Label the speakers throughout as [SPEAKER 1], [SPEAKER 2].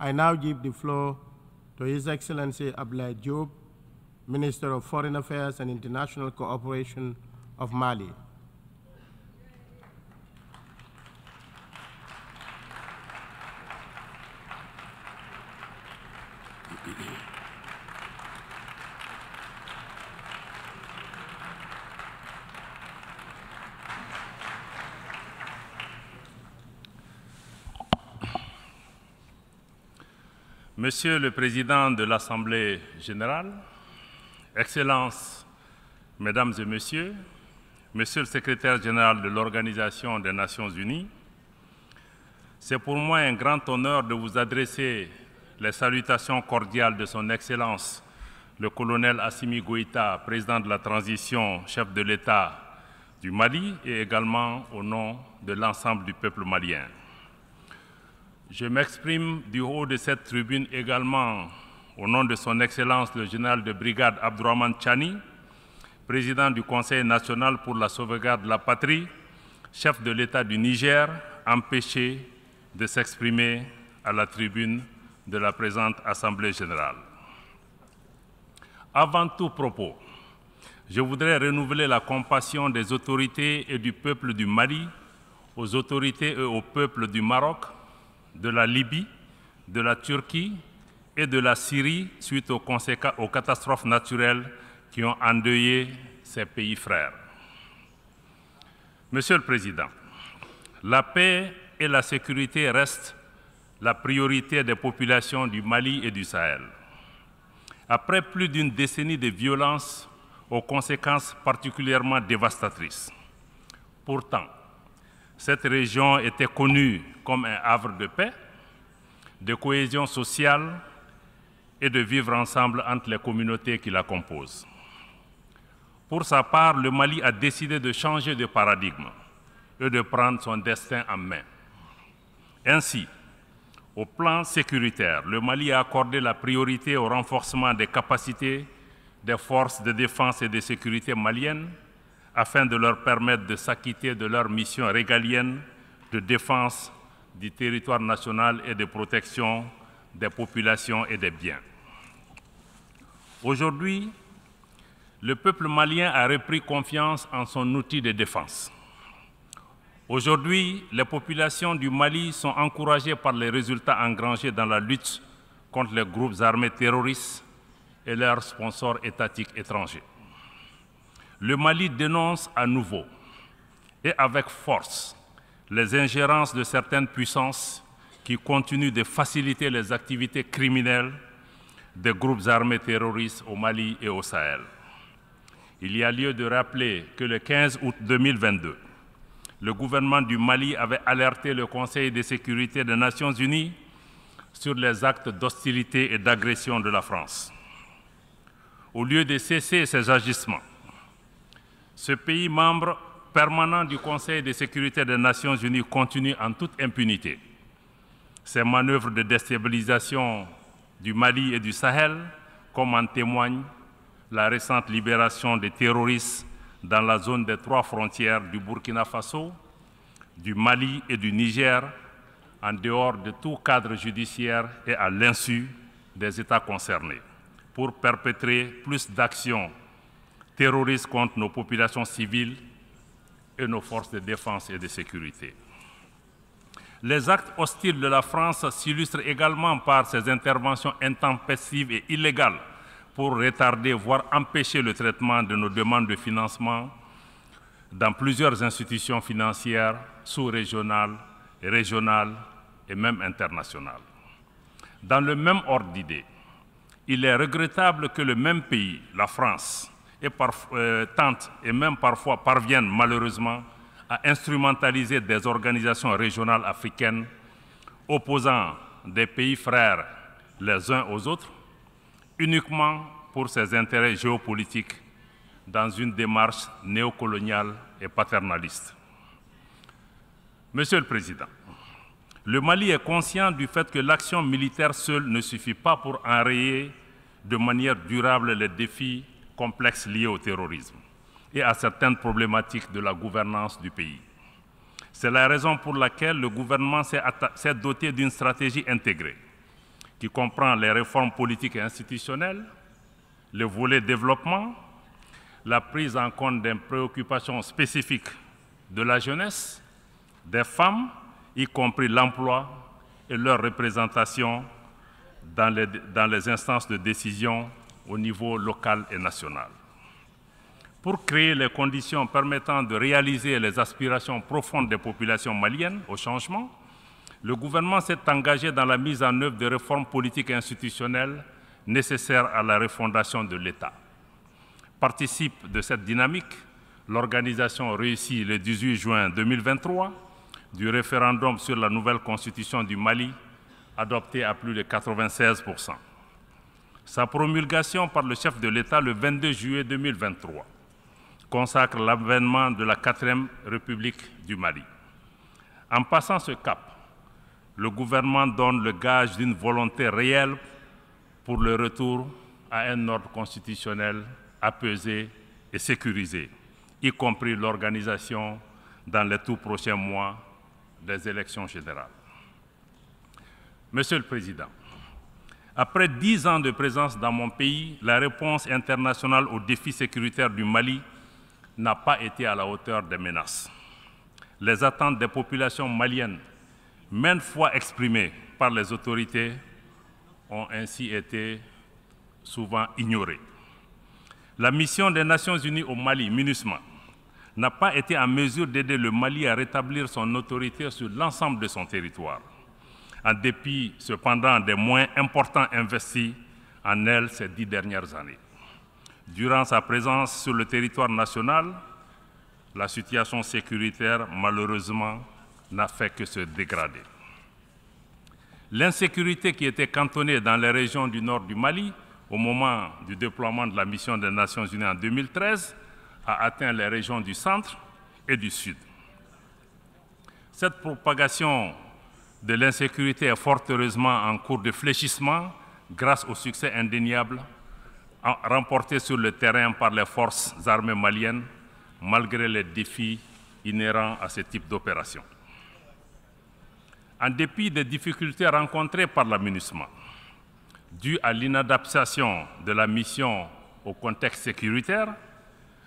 [SPEAKER 1] I now give the floor to His Excellency Abdoulaye Diop, Minister of Foreign Affairs and International Cooperation of Mali.
[SPEAKER 2] Monsieur le Président de l'Assemblée générale, Excellences, Mesdames et Messieurs, Monsieur le Secrétaire général de l'Organisation des Nations Unies, c'est pour moi un grand honneur de vous adresser les salutations cordiales de Son Excellence, le colonel Assimi Goïta, président de la transition, chef de l'État du Mali, et également au nom de l'ensemble du peuple malien. Je m'exprime du haut de cette tribune également au nom de Son Excellence le général de brigade Abdourahmane Tchani, président du Conseil national pour la sauvegarde de la patrie, chef de l'État du Niger, empêché de s'exprimer à la tribune de la présente Assemblée générale. Avant tout propos, je voudrais renouveler la compassion des autorités et du peuple du Mali aux autorités et au peuple du Maroc, de la Libye, de la Turquie et de la Syrie suite aux catastrophes naturelles qui ont endeuillé ces pays frères. Monsieur le Président, la paix et la sécurité restent la priorité des populations du Mali et du Sahel. Après plus d'une décennie de violences aux conséquences particulièrement dévastatrices. Pourtant, cette région était connue comme un havre de paix, de cohésion sociale et de vivre ensemble entre les communautés qui la composent. Pour sa part, le Mali a décidé de changer de paradigme et de prendre son destin en main. Ainsi, au plan sécuritaire, le Mali a accordé la priorité au renforcement des capacités des forces de défense et de sécurité maliennes afin de leur permettre de s'acquitter de leur mission régalienne de défense du territoire national et de protection des populations et des biens. Aujourd'hui, le peuple malien a repris confiance en son outil de défense. Aujourd'hui, les populations du Mali sont encouragées par les résultats engrangés dans la lutte contre les groupes armés terroristes et leurs sponsors étatiques étrangers. Le Mali dénonce à nouveau et avec force les ingérences de certaines puissances qui continuent de faciliter les activités criminelles des groupes armés terroristes au Mali et au Sahel. Il y a lieu de rappeler que le 15 août 2022, le gouvernement du Mali avait alerté le Conseil de sécurité des Nations Unies sur les actes d'hostilité et d'agression de la France. Au lieu de cesser ces agissements, ce pays membre permanent du Conseil de sécurité des Nations Unies continue en toute impunité ces manœuvres de déstabilisation du Mali et du Sahel, comme en témoigne la récente libération des terroristes dans la zone des 3 frontières du Burkina Faso, du Mali et du Niger, en dehors de tout cadre judiciaire et à l'insu des États concernés, pour perpétrer plus d'actions terroristes contre nos populations civiles et nos forces de défense et de sécurité. Les actes hostiles de la France s'illustrent également par ses interventions intempestives et illégales pour retarder, voire empêcher le traitement de nos demandes de financement dans plusieurs institutions financières sous-régionales, régionales et même internationales. Dans le même ordre d'idées, il est regrettable que le même pays, la France, tente et même parfois parviennent malheureusement à instrumentaliser des organisations régionales africaines opposant des pays frères les uns aux autres uniquement pour ses intérêts géopolitiques dans une démarche néocoloniale et paternaliste. Monsieur le Président, le Mali est conscient du fait que l'action militaire seule ne suffit pas pour enrayer de manière durable les défis complexes liés au terrorisme et à certaines problématiques de la gouvernance du pays. C'est la raison pour laquelle le gouvernement s'est doté d'une stratégie intégrée qui comprend les réformes politiques et institutionnelles, le volet développement, la prise en compte des préoccupations spécifiques de la jeunesse, des femmes, y compris l'emploi et leur représentation dans les instances de décision au niveau local et national. Pour créer les conditions permettant de réaliser les aspirations profondes des populations maliennes au changement, le gouvernement s'est engagé dans la mise en œuvre de réformes politiques et institutionnelles nécessaires à la refondation de l'État. Participe de cette dynamique l'organisation réussie le 18 juin 2023 du référendum sur la nouvelle constitution du Mali, adoptée à plus de 96%. Sa promulgation par le chef de l'État le 22 juillet 2023 consacre l'avènement de la 4e République du Mali. En passant ce cap, le gouvernement donne le gage d'une volonté réelle pour le retour à un ordre constitutionnel apaisé et sécurisé, y compris l'organisation dans les tout prochains mois des élections générales. Monsieur le Président, après 10 ans de présence dans mon pays, la réponse internationale aux défis sécuritaires du Mali n'a pas été à la hauteur des menaces. Les attentes des populations maliennes, maintes fois exprimées par les autorités, ont ainsi été souvent ignorées. La mission des Nations Unies au Mali, MINUSMA, n'a pas été en mesure d'aider le Mali à rétablir son autorité sur l'ensemble de son territoire, en dépit cependant des moyens importants investis en elle ces 10 dernières années. Durant sa présence sur le territoire national, la situation sécuritaire, malheureusement, n'a fait que se dégrader. L'insécurité qui était cantonnée dans les régions du nord du Mali au moment du déploiement de la mission des Nations Unies en 2013 a atteint les régions du centre et du sud. Cette propagation de l'insécurité est fort heureusement en cours de fléchissement grâce au succès indéniable remporté sur le terrain par les forces armées maliennes, malgré les défis inhérents à ce type d'opération. En dépit des difficultés rencontrées par la MINUSMA, dues à l'inadaptation de la mission au contexte sécuritaire,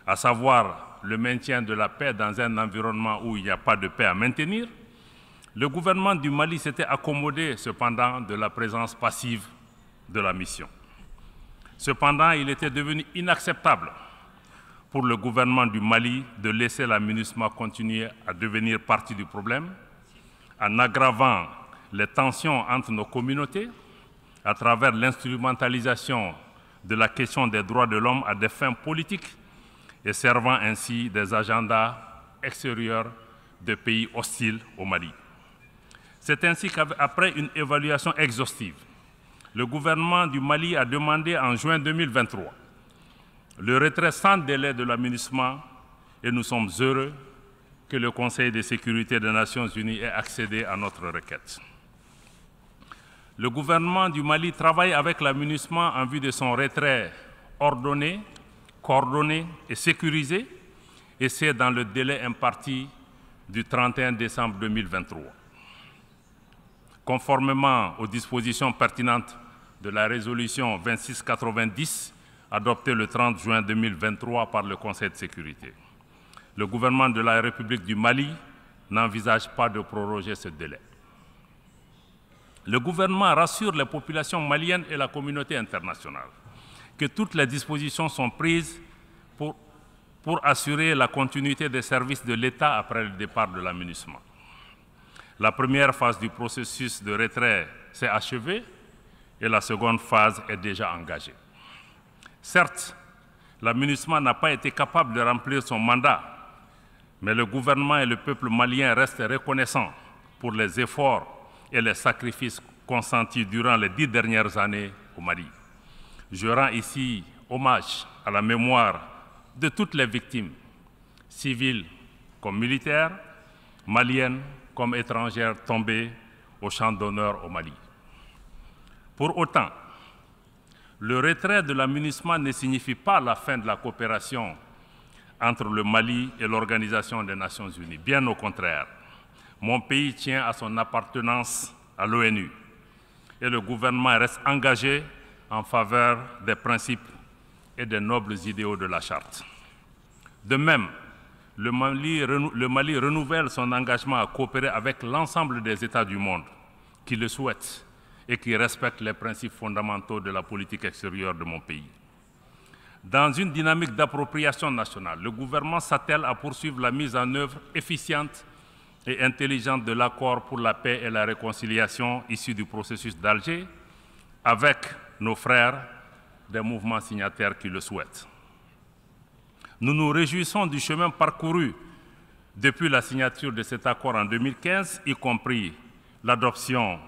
[SPEAKER 2] à savoir le maintien de la paix dans un environnement où il n'y a pas de paix à maintenir, le gouvernement du Mali s'était accommodé cependant de la présence passive de la mission. Cependant, il était devenu inacceptable pour le gouvernement du Mali de laisser la MINUSMA continuer à devenir partie du problème, en aggravant les tensions entre nos communautés à travers l'instrumentalisation de la question des droits de l'homme à des fins politiques et servant ainsi des agendas extérieurs de pays hostiles au Mali. C'est ainsi qu'après une évaluation exhaustive, le gouvernement du Mali a demandé en juin 2023 le retrait sans délai de la MINUSMA et nous sommes heureux que le Conseil de sécurité des Nations Unies ait accédé à notre requête. Le gouvernement du Mali travaille avec la MINUSMA en vue de son retrait ordonné, coordonné et sécurisé, et c'est dans le délai imparti du 31 décembre 2023. Conformément aux dispositions pertinentes de la résolution 2690 adoptée le 30 juin 2023 par le Conseil de sécurité, le gouvernement de la République du Mali n'envisage pas de proroger ce délai. Le gouvernement rassure les populations maliennes et la communauté internationale que toutes les dispositions sont prises pour assurer la continuité des services de l'État après le départ de la MINUSMA. La première phase du processus de retrait s'est achevée et la seconde phase est déjà engagée. Certes, la MINUSMA n'a pas été capable de remplir son mandat, mais le gouvernement et le peuple malien restent reconnaissants pour les efforts et les sacrifices consentis durant les 10 dernières années au Mali. Je rends ici hommage à la mémoire de toutes les victimes, civiles comme militaires, maliennes comme étrangères tombées au champ d'honneur au Mali. Pour autant, le retrait de la MINUSMA ne signifie pas la fin de la coopération entre le Mali et l'Organisation des Nations Unies. Bien au contraire, mon pays tient à son appartenance à l'ONU. et le gouvernement reste engagé en faveur des principes et des nobles idéaux de la Charte. De même, le Mali renouvelle son engagement à coopérer avec l'ensemble des États du monde qui le souhaitent et qui respectent les principes fondamentaux de la politique extérieure de mon pays. Dans une dynamique d'appropriation nationale, le gouvernement s'attelle à poursuivre la mise en œuvre efficiente et intelligente de l'accord pour la paix et la réconciliation issu du processus d'Alger avec nos frères des mouvements signataires qui le souhaitent. Nous nous réjouissons du chemin parcouru depuis la signature de cet accord en 2015, y compris l'adoption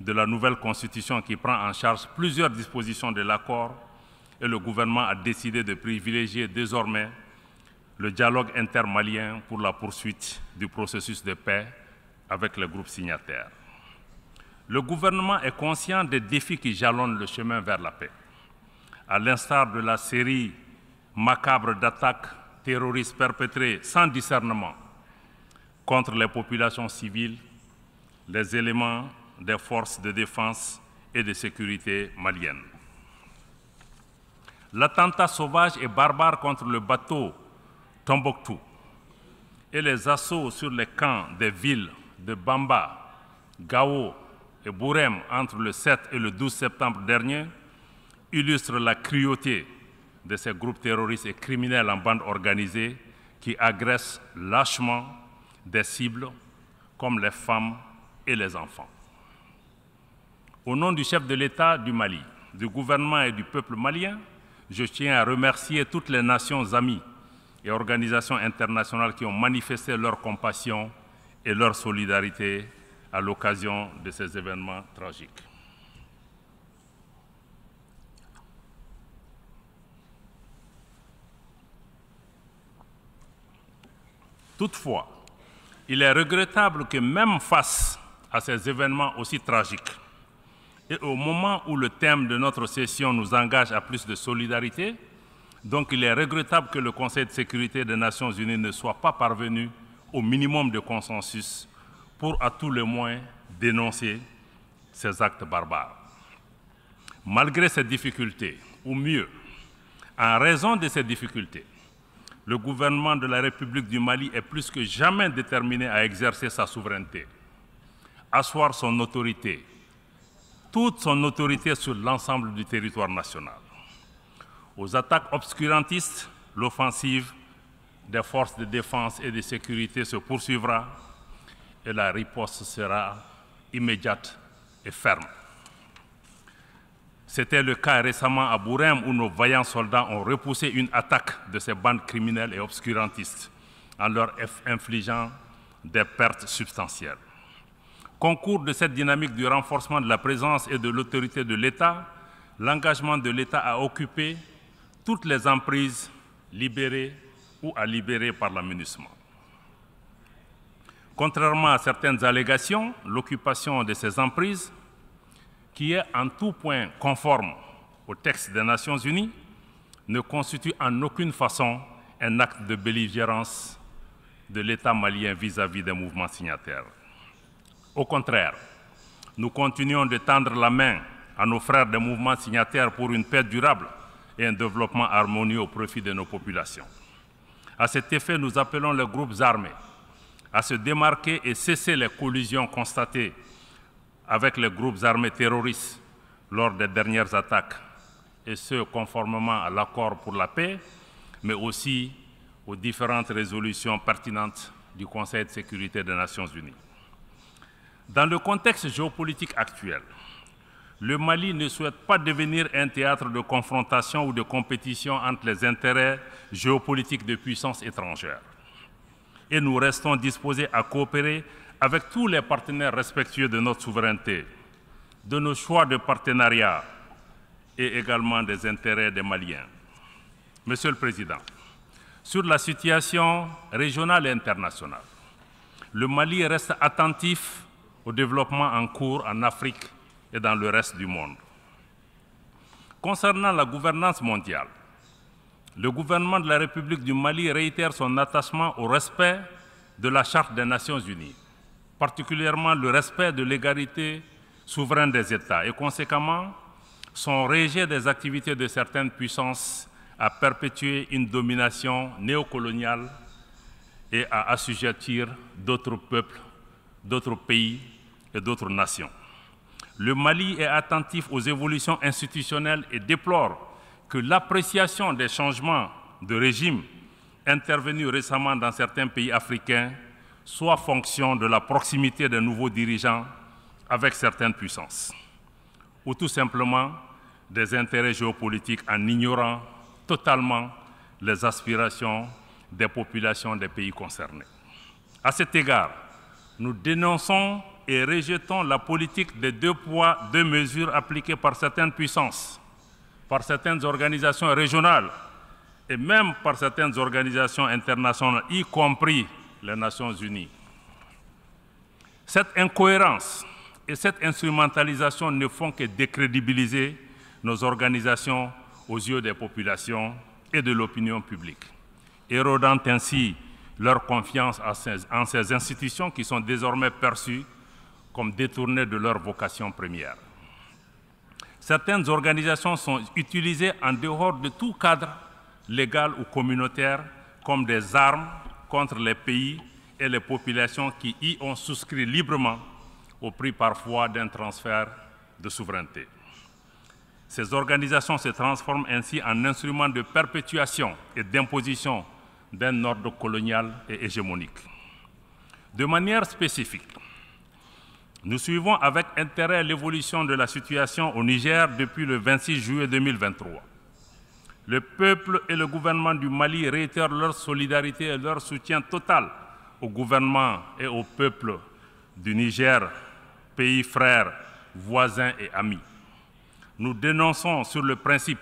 [SPEAKER 2] de la nouvelle constitution qui prend en charge plusieurs dispositions de l'accord, et le gouvernement a décidé de privilégier désormais le dialogue intermalien pour la poursuite du processus de paix avec les groupes signataires. Le gouvernement est conscient des défis qui jalonnent le chemin vers la paix. À l'instar de la série macabre d'attaques terroristes perpétrées sans discernement contre les populations civiles, les éléments des forces de défense et de sécurité maliennes. L'attentat sauvage et barbare contre le bateau Tombouctou et les assauts sur les camps des villes de Bamba, Gao et Bourem entre le 7 et le 12 septembre dernier illustrent la cruauté de ces groupes terroristes et criminels en bande organisée qui agressent lâchement des cibles comme les femmes et les enfants. Au nom du chef de l'État du Mali, du gouvernement et du peuple malien, je tiens à remercier toutes les nations amies et organisations internationales qui ont manifesté leur compassion et leur solidarité à l'occasion de ces événements tragiques. Toutefois, il est regrettable que même face à ces événements aussi tragiques, et au moment où le thème de notre session nous engage à plus de solidarité, donc il est regrettable que le Conseil de sécurité des Nations Unies ne soit pas parvenu au minimum de consensus pour à tout le moins dénoncer ces actes barbares. Malgré ces difficultés, ou mieux, en raison de ces difficultés, le gouvernement de la République du Mali est plus que jamais déterminé à exercer sa souveraineté, asseoir son autorité, toute son autorité sur l'ensemble du territoire national. Aux attaques obscurantistes, l'offensive des forces de défense et de sécurité se poursuivra et la riposte sera immédiate et ferme. C'était le cas récemment à Bourem où nos vaillants soldats ont repoussé une attaque de ces bandes criminelles et obscurantistes en leur infligeant des pertes substantielles. Concours de cette dynamique du renforcement de la présence et de l'autorité de l'État, l'engagement de l'État à occuper toutes les emprises libérées ou à libérer par la MINUSMA. Contrairement à certaines allégations, l'occupation de ces emprises, qui est en tout point conforme au texte des Nations Unies, ne constitue en aucune façon un acte de belligérance de l'État malien vis-à-vis des mouvements signataires. Au contraire, nous continuons de tendre la main à nos frères des mouvements signataires pour une paix durable et un développement harmonieux au profit de nos populations. À cet effet, nous appelons les groupes armés à se démarquer et cesser les collisions constatées avec les groupes armés terroristes lors des dernières attaques, et ce, conformément à l'accord pour la paix, mais aussi aux différentes résolutions pertinentes du Conseil de sécurité des Nations Unies. Dans le contexte géopolitique actuel, le Mali ne souhaite pas devenir un théâtre de confrontation ou de compétition entre les intérêts géopolitiques de puissances étrangères. Et nous restons disposés à coopérer avec tous les partenaires respectueux de notre souveraineté, de nos choix de partenariat et également des intérêts des Maliens. Monsieur le Président, sur la situation régionale et internationale, le Mali reste attentif au développement en cours en Afrique et dans le reste du monde. Concernant la gouvernance mondiale, le gouvernement de la République du Mali réitère son attachement au respect de la Charte des Nations Unies, particulièrement le respect de l'égalité souverain des États et conséquemment, son rejet des activités de certaines puissances a perpétué une domination néocoloniale et à assujettir d'autres peuples, d'autres pays et d'autres nations. Le Mali est attentif aux évolutions institutionnelles et déplore que l'appréciation des changements de régime intervenus récemment dans certains pays africains soit fonction de la proximité des nouveaux dirigeants avec certaines puissances, ou tout simplement des intérêts géopolitiques en ignorant totalement les aspirations des populations des pays concernés. À cet égard, nous dénonçons et rejetons la politique des 2 poids, 2 mesures appliquées par certaines puissances, par certaines organisations régionales et même par certaines organisations internationales, y compris les Nations Unies. Cette incohérence et cette instrumentalisation ne font que décrédibiliser nos organisations aux yeux des populations et de l'opinion publique, érodant ainsi leur confiance en ces institutions qui sont désormais perçues comme détournées de leur vocation première. Certaines organisations sont utilisées en dehors de tout cadre légal ou communautaire comme des armes contre les pays et les populations qui y ont souscrit librement au prix parfois d'un transfert de souveraineté. Ces organisations se transforment ainsi en instruments de perpétuation et d'imposition d'un ordre colonial et hégémonique. De manière spécifique, nous suivons avec intérêt l'évolution de la situation au Niger depuis le 26 juillet 2023. Le peuple et le gouvernement du Mali réitèrent leur solidarité et leur soutien total au gouvernement et au peuple du Niger, pays frères, voisins et amis. Nous dénonçons sur le principe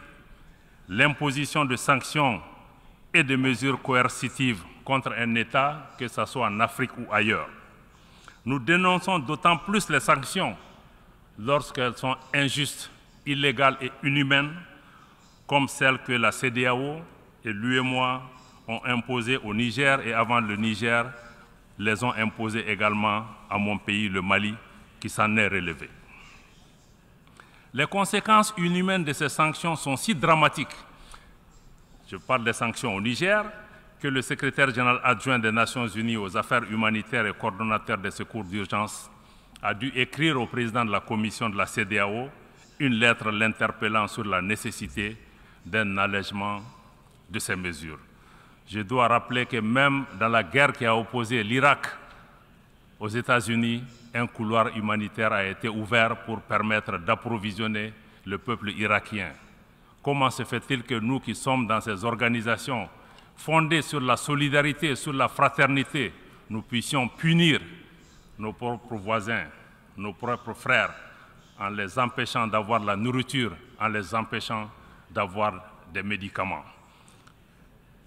[SPEAKER 2] l'imposition de sanctions et de mesures coercitives contre un État, que ce soit en Afrique ou ailleurs. Nous dénonçons d'autant plus les sanctions lorsqu'elles sont injustes, illégales et inhumaines, comme celles que la CEDEAO et l'UEMOA ont imposées au Niger et avant le Niger, les ont imposées également à mon pays, le Mali, qui s'en est relevé. Les conséquences inhumaines de ces sanctions sont si dramatiques, je parle des sanctions au Niger, que le secrétaire général adjoint des Nations Unies aux affaires humanitaires et coordonnateur des secours d'urgence a dû écrire au président de la commission de la CEDEAO une lettre l'interpellant sur la nécessité d'un allègement de ces mesures. Je dois rappeler que même dans la guerre qui a opposé l'Irak aux États-Unis, un couloir humanitaire a été ouvert pour permettre d'approvisionner le peuple irakien. Comment se fait-il que nous qui sommes dans ces organisations fondées sur la solidarité et sur la fraternité, nous puissions punir nos propres voisins, nos propres frères, en les empêchant d'avoir la nourriture, en les empêchant d'avoir des médicaments.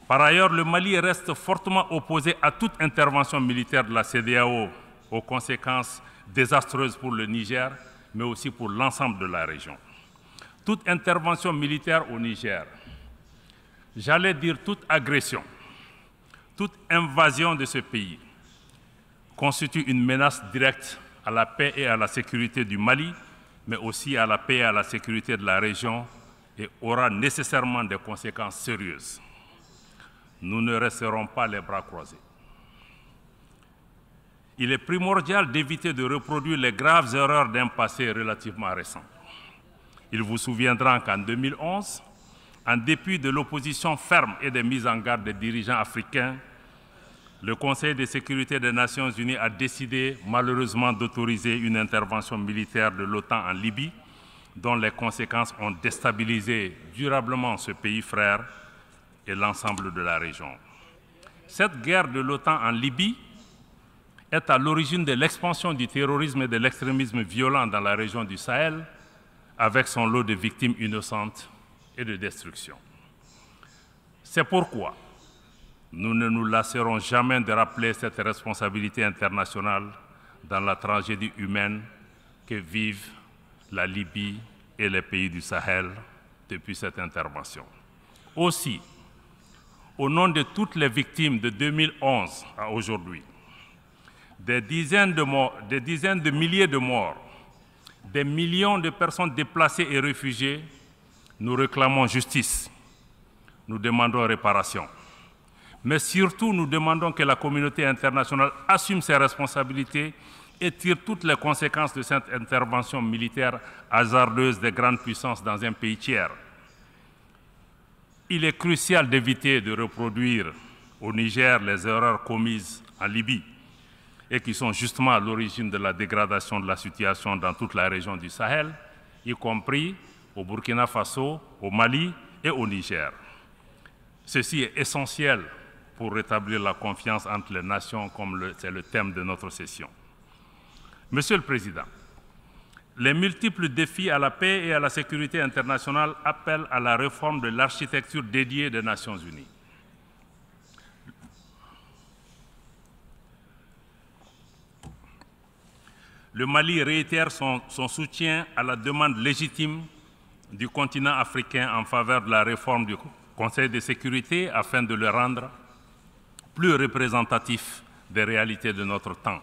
[SPEAKER 2] Par ailleurs, le Mali reste fortement opposé à toute intervention militaire de la CEDEAO aux conséquences désastreuses pour le Niger, mais aussi pour l'ensemble de la région. Toute intervention militaire au Niger, j'allais dire toute agression, toute invasion de ce pays, constitue une menace directe à la paix et à la sécurité du Mali, mais aussi à la paix et à la sécurité de la région et aura nécessairement des conséquences sérieuses. Nous ne resterons pas les bras croisés. Il est primordial d'éviter de reproduire les graves erreurs d'un passé relativement récent. Il vous souviendra qu'en 2011, en dépit de l'opposition ferme et des mises en garde des dirigeants africains, le Conseil de sécurité des Nations Unies a décidé malheureusement d'autoriser une intervention militaire de l'OTAN en Libye, dont les conséquences ont déstabilisé durablement ce pays frère et l'ensemble de la région. Cette guerre de l'OTAN en Libye est à l'origine de l'expansion du terrorisme et de l'extrémisme violent dans la région du Sahel, avec son lot de victimes innocentes et de destruction. C'est pourquoi nous ne nous lasserons jamais de rappeler cette responsabilité internationale dans la tragédie humaine que vivent la Libye et les pays du Sahel depuis cette intervention. Aussi, au nom de toutes les victimes de 2011 à aujourd'hui, des dizaines de milliers de morts, des millions de personnes déplacées et réfugiées, nous réclamons justice, nous demandons réparation. Mais surtout, nous demandons que la communauté internationale assume ses responsabilités et tire toutes les conséquences de cette intervention militaire hasardeuse des grandes puissances dans un pays tiers. Il est crucial d'éviter de reproduire au Niger les erreurs commises en Libye et qui sont justement à l'origine de la dégradation de la situation dans toute la région du Sahel, y compris au Burkina Faso, au Mali et au Niger. Ceci est essentiel pour rétablir la confiance entre les nations, comme c'est le thème de notre session. Monsieur le Président, les multiples défis à la paix et à la sécurité internationale appellent à la réforme de l'architecture dédiée des Nations Unies. Le Mali réitère son soutien à la demande légitime du continent africain en faveur de la réforme du Conseil de sécurité afin de le rendre plus représentatif des réalités de notre temps.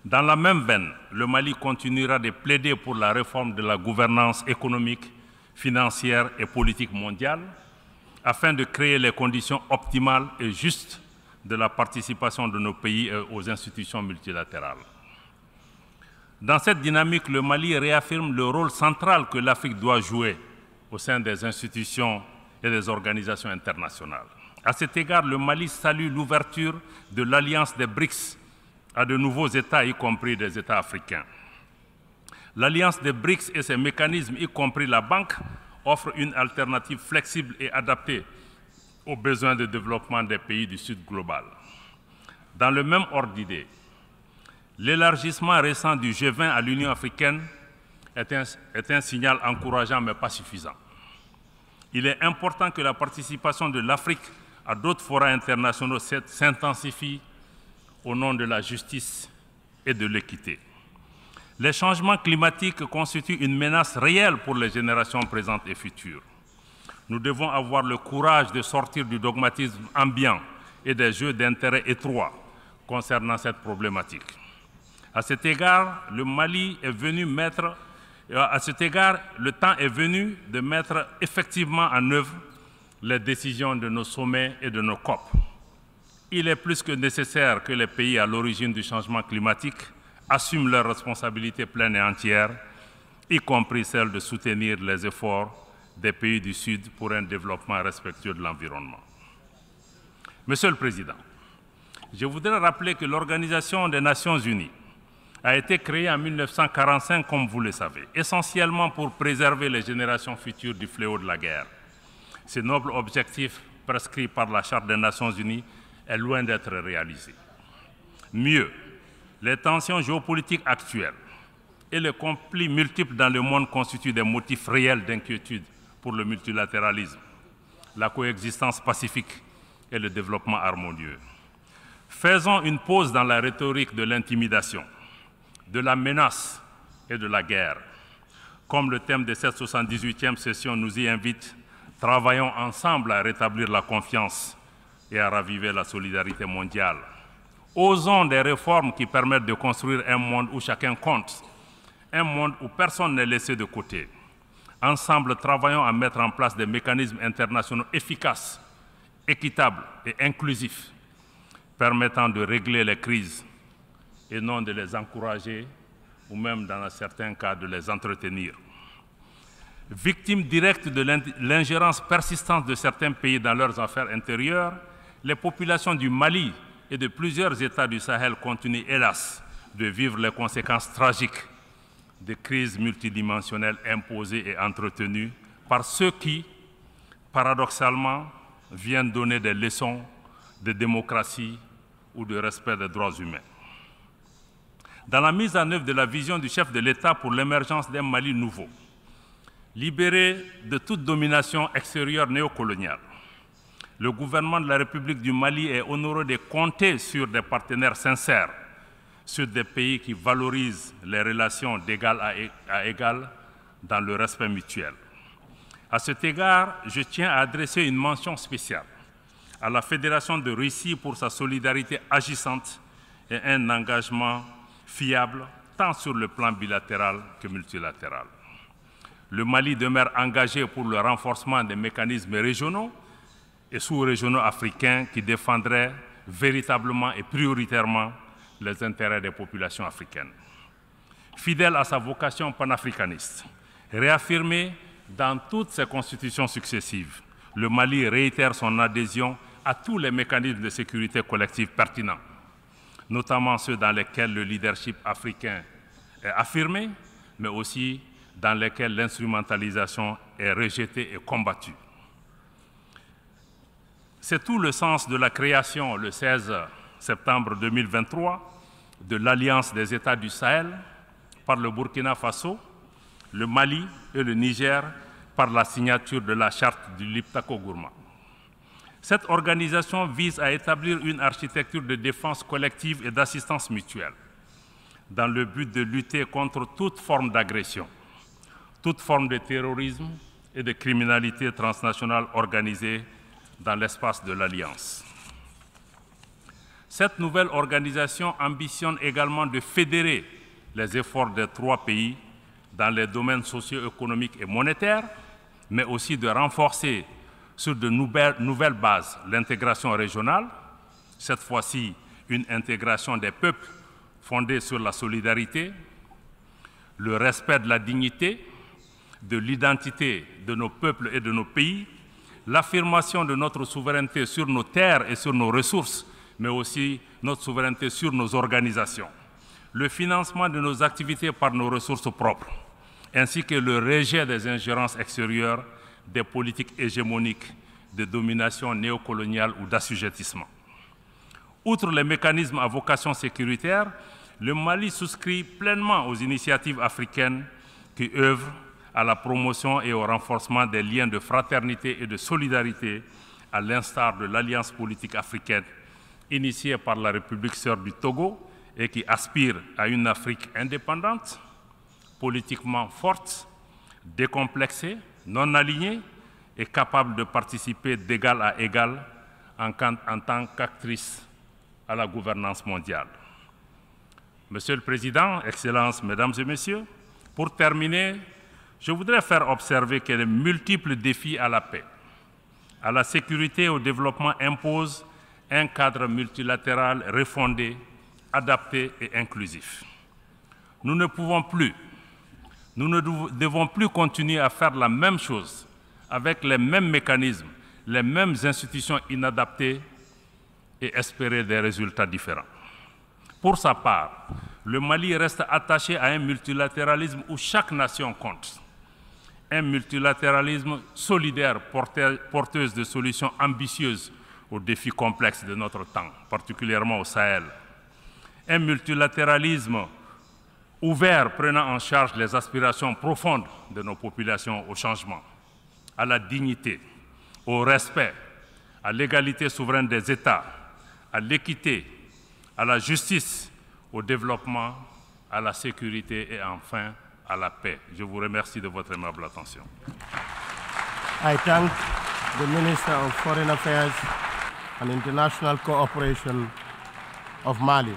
[SPEAKER 2] Dans la même veine, le Mali continuera de plaider pour la réforme de la gouvernance économique, financière et politique mondiale afin de créer les conditions optimales et justes de la participation de nos pays aux institutions multilatérales. Dans cette dynamique, le Mali réaffirme le rôle central que l'Afrique doit jouer au sein des institutions et des organisations internationales. À cet égard, le Mali salue l'ouverture de l'Alliance des BRICS à de nouveaux États, y compris des États africains. L'Alliance des BRICS et ses mécanismes, y compris la banque, offrent une alternative flexible et adaptée aux besoins de développement des pays du Sud global. Dans le même ordre d'idées, l'élargissement récent du G20 à l'Union africaine est un signal encourageant mais pas suffisant. Il est important que la participation de l'Afrique à d'autres forats internationaux s'intensifie au nom de la justice et de l'équité. Les changements climatiques constituent une menace réelle pour les générations présentes et futures. Nous devons avoir le courage de sortir du dogmatisme ambiant et des jeux d'intérêts étroits concernant cette problématique. À cet égard, le temps est venu de mettre effectivement en œuvre les décisions de nos sommets et de nos COP. Il est plus que nécessaire que les pays à l'origine du changement climatique assument leurs responsabilités pleines et entières, y compris celle de soutenir les efforts des pays du Sud pour un développement respectueux de l'environnement. Monsieur le Président, je voudrais rappeler que l'Organisation des Nations Unies a été créée en 1945, comme vous le savez, essentiellement pour préserver les générations futures du fléau de la guerre. Ce noble objectif prescrit par la Charte des Nations Unies est loin d'être réalisé. Mieux, les tensions géopolitiques actuelles et les conflits multiples dans le monde constituent des motifs réels d'inquiétude pour le multilatéralisme, la coexistence pacifique et le développement harmonieux. Faisons une pause dans la rhétorique de l'intimidation, de la menace et de la guerre. Comme le thème de cette 78e session nous y invite, travaillons ensemble à rétablir la confiance et à raviver la solidarité mondiale. Osons des réformes qui permettent de construire un monde où chacun compte, un monde où personne n'est laissé de côté. Ensemble, travaillons à mettre en place des mécanismes internationaux efficaces, équitables et inclusifs, permettant de régler les crises et non de les encourager ou même, dans certains cas, de les entretenir. Victimes directes de l'ingérence persistante de certains pays dans leurs affaires intérieures, les populations du Mali et de plusieurs États du Sahel continuent, hélas, de vivre les conséquences tragiques des crises multidimensionnelles imposées et entretenues par ceux qui, paradoxalement, viennent donner des leçons de démocratie ou de respect des droits humains. Dans la mise en œuvre de la vision du chef de l'État pour l'émergence d'un Mali nouveau, libéré de toute domination extérieure néocoloniale, le gouvernement de la République du Mali est honoré de compter sur des partenaires sincères, sur des pays qui valorisent les relations d'égal à égal dans le respect mutuel. À cet égard, je tiens à adresser une mention spéciale à la Fédération de Russie pour sa solidarité agissante et un engagement fiable, tant sur le plan bilatéral que multilatéral. Le Mali demeure engagé pour le renforcement des mécanismes régionaux et sous-régionaux africains qui défendraient véritablement et prioritairement les intérêts des populations africaines. Fidèle à sa vocation panafricaniste, réaffirmée dans toutes ses constitutions successives, le Mali réitère son adhésion à tous les mécanismes de sécurité collective pertinents, notamment ceux dans lesquels le leadership africain est affirmé, mais aussi dans lesquels l'instrumentalisation est rejetée et combattue. C'est tout le sens de la création, le 16 septembre 2023, de l'Alliance des États du Sahel par le Burkina Faso, le Mali et le Niger par la signature de la charte du Liptako-Gourma. Cette organisation vise à établir une architecture de défense collective et d'assistance mutuelle dans le but de lutter contre toute forme d'agression, toute forme de terrorisme et de criminalité transnationale organisée dans l'espace de l'Alliance. Cette nouvelle organisation ambitionne également de fédérer les efforts des 3 pays dans les domaines socio-économiques et monétaires, mais aussi de renforcer sur de nouvelles bases l'intégration régionale, cette fois-ci une intégration des peuples fondée sur la solidarité, le respect de la dignité, de l'identité de nos peuples et de nos pays, l'affirmation de notre souveraineté sur nos terres et sur nos ressources, mais aussi notre souveraineté sur nos organisations, le financement de nos activités par nos ressources propres, ainsi que le rejet des ingérences extérieures des politiques hégémoniques de domination néocoloniale ou d'assujettissement. Outre les mécanismes à vocation sécuritaire, le Mali souscrit pleinement aux initiatives africaines qui œuvrent à la promotion et au renforcement des liens de fraternité et de solidarité, à l'instar de l'Alliance politique africaine initiée par la République sœur du Togo et qui aspire à une Afrique indépendante, politiquement forte, décomplexée, non alignée et capable de participer d'égal à égal en tant qu'actrice à la gouvernance mondiale. Monsieur le Président, Excellences, Mesdames et Messieurs, pour terminer, je voudrais faire observer que les multiples défis à la paix, à la sécurité et au développement imposent un cadre multilatéral refondé, adapté et inclusif. Nous ne devons plus continuer à faire la même chose avec les mêmes mécanismes, les mêmes institutions inadaptées et espérer des résultats différents. Pour sa part, le Mali reste attaché à un multilatéralisme où chaque nation compte. Un multilatéralisme solidaire, porteuse de solutions ambitieuses aux défis complexes de notre temps, particulièrement au Sahel. Un multilatéralisme ouvert, prenant en charge les aspirations profondes de nos populations au changement, à la dignité, au respect, à l'égalité souveraine des États, à l'équité, à la justice, au développement, à la sécurité et enfin à la paix. Je vous remercie de votre aimable attention.
[SPEAKER 1] I thank the Minister of Foreign Affairs and International Cooperation of Mali.